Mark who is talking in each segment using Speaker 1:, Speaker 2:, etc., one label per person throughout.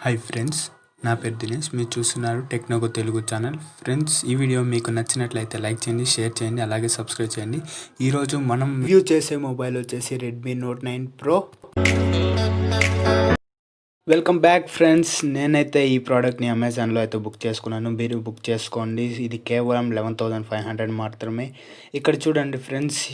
Speaker 1: Hi friends, నా పేరు దినేష్. మీరు చూస్తున్నారు టెక్నోగో తెలుగు ఛానల్. ఫ్రెండ్స్, ఈ వీడియో మీకు నచ్చినట్లయితే లైక్ చేయండి, షేర్ చేయండి, అలాగే సబ్స్క్రైబ్ చేయండి. ఈరోజు మనం రివ్యూ చేసే మొబైల్ వచ్చేసి Redmi note 9 pro. Welcome back friends. నేనైతే ఈ ప్రోడక్ట్ని అమెజాన్లో అయితే బుక్ చేసుకున్నాను. మీరు బుక్ చేసుకోండి. ఇది కేవలం 11,500 మాత్రమే. ఇక్కడ చూడండి ఫ్రెండ్స్,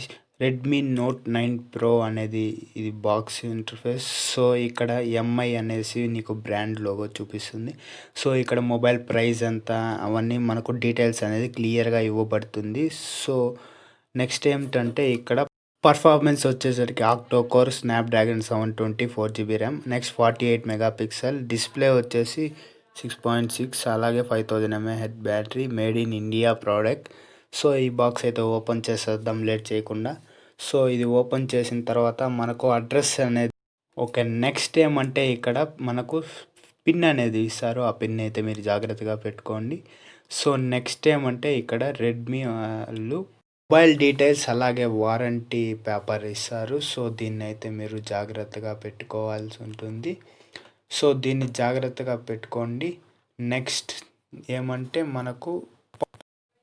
Speaker 1: రెడ్మీ నోట్ 9 ప్రో అనేది ఇది బాక్స్ ఇంటర్ఫేస్. సో ఇక్కడ ఎంఐ అనేసి నీకు బ్రాండ్ లోగో చూపిస్తుంది. సో ఇక్కడ మొబైల్ ప్రైస్ అంతా అవన్నీ మనకు డీటెయిల్స్ అనేది క్లియర్గా ఇవ్వబడుతుంది. సో నెక్స్ట్ ఏమిటంటే ఇక్కడ పర్ఫార్మెన్స్ వచ్చేసరికి octo core Snapdragon 720 4GB RAM, next 48 megapixel display వచ్చేసి 6.6, అలాగే 5000 mAh battery, made in India product. So ఈ బాక్స్ అయితే ఓపెన్ చేసేద్దాం లేట్ చేయకుండా. సో ఇది ఓపెన్ చేసిన తర్వాత మనకు అడ్రస్ అనేది ఓకే. నెక్స్ట్ ఏమంటే ఇక్కడ మనకు పిన్ అనేది ఇస్తారు. ఆ పిన్ అయితే మీరు జాగ్రత్తగా పెట్టుకోండి. సో నెక్స్ట్ ఏమంటే ఇక్కడ రెడ్మీ వాళ్ళు మొబైల్ డీటెయిల్స్ అలాగే వారంటీ పేపర్ ఇస్తారు. సో దీన్ని అయితే మీరు జాగ్రత్తగా పెట్టుకోవాల్సి ఉంటుంది. సో దీన్ని జాగ్రత్తగా పెట్టుకోండి. నెక్స్ట్ ఏమంటే మనకు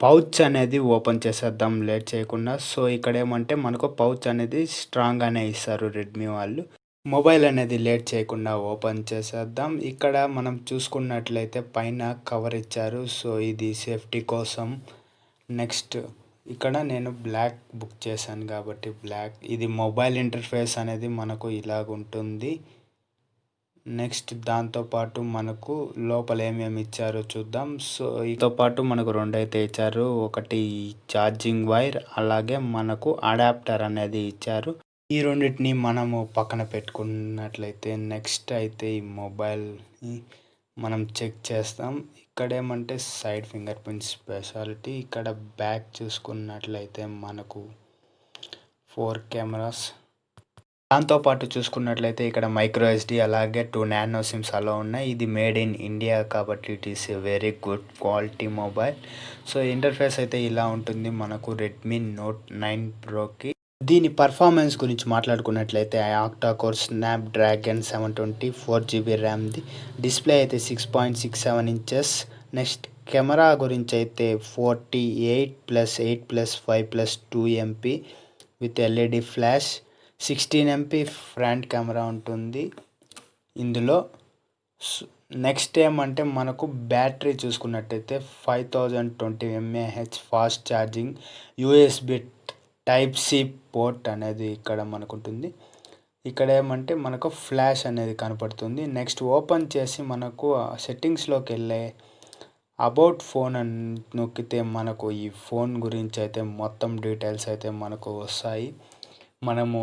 Speaker 1: పౌచ్ అనేది ఓపెన్ చేసేద్దాం లేట్ చేయకుండా. సో ఇక్కడ ఏమంటే మనకు పౌచ్ అనేది స్ట్రాంగ్గానే ఇస్తారు రెడ్మీ వాళ్ళు. మొబైల్ అనేది లేట్ చేయకుండా ఓపెన్ చేసేద్దాం. ఇక్కడ మనం చూసుకున్నట్లయితే పైన కవర్ ఇచ్చారు. సో ఇది సేఫ్టీ కోసం. నెక్స్ట్ ఇక్కడ నేను బ్లాక్ బుక్ చేశాను కాబట్టి బ్లాక్. ఇది మొబైల్ ఇంటర్ఫేస్ అనేది మనకు ఇలాగ ఉంటుంది. నెక్స్ట్ దాంతోపాటు మనకు లోపల ఏమేమి ఇచ్చారో చూద్దాం. సో దీంతో పాటు మనకు రెండు అయితే ఇచ్చారు. ఒకటి ఛార్జింగ్ వైర్, అలాగే మనకు అడాప్టర్ అనేది ఇచ్చారు. ఈ రెండింటిని మనము పక్కన పెట్టుకున్నట్లయితే నెక్స్ట్ అయితే ఈ మొబైల్ మనం చెక్ చేస్తాం. ఇక్కడ ఏమంటే సైడ్ ఫింగర్ ప్రింట్ స్పెషాలిటీ. ఇక్కడ బ్యాక్ చూసుకున్నట్లయితే మనకు 4 కెమెరాస్, దాంతోపాటు చూసుకున్నట్లయితే ఇక్కడ మైక్రో ఎస్డి అలాగే 2 నానో సిమ్స్ అలా ఉన్నాయి. ఇది మేడ్ ఇన్ ఇండియా కాబట్టి it is a very good quality mobile. So interface అయితే ఇలా ఉంటుంది మనకు రెడ్మీ నోట్ 9 ప్రోకి. దీని పర్ఫార్మెన్స్ గురించి మాట్లాడుకున్నట్లయితే ఆక్టా కోర్ స్నాప్డ్రాగన్ 720 4GB ర్యామ్ది, డిస్ప్లే అయితే 6.67 ఇంచెస్. నెక్స్ట్ కెమెరా గురించి అయితే 48+8+5+2 MP with LED flash, 16 MP front camera ఉంటుంది ఇందులో. నెక్స్ట్ ఏమంటే మనకు బ్యాటరీ చూసుకున్నట్టయితే 5020 mAh fast charging, USB type C port అనేది ఇక్కడ మనకు ఉంటుంది. ఇక్కడ ఏమంటే మనకు ఫ్లాష్ అనేది కనపడుతుంది. నెక్స్ట్ ఓపెన్ చేసి మనకు సెట్టింగ్స్లోకి వెళ్ళే అబౌట్ ఫోన్ అని నొక్కితే మనకు ఈ ఫోన్ గురించి అయితే మొత్తం డీటెయిల్స్ అయితే మనకు వస్తాయి. మనము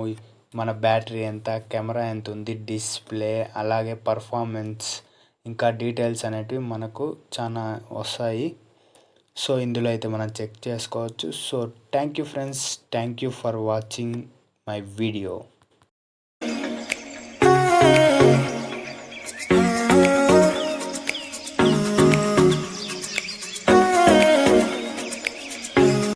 Speaker 1: మన బ్యాటరీ ఎంత, కెమెరా ఎంత ఉంది, డిస్ప్లే, అలాగే పర్ఫార్మెన్స్, ఇంకా డీటెయిల్స్ అనేటివి మనకు చాలా వస్తాయి. సో ఇందులో అయితే మనం చెక్ చేసుకోవచ్చు. So thank you friends, thank you for watching my video.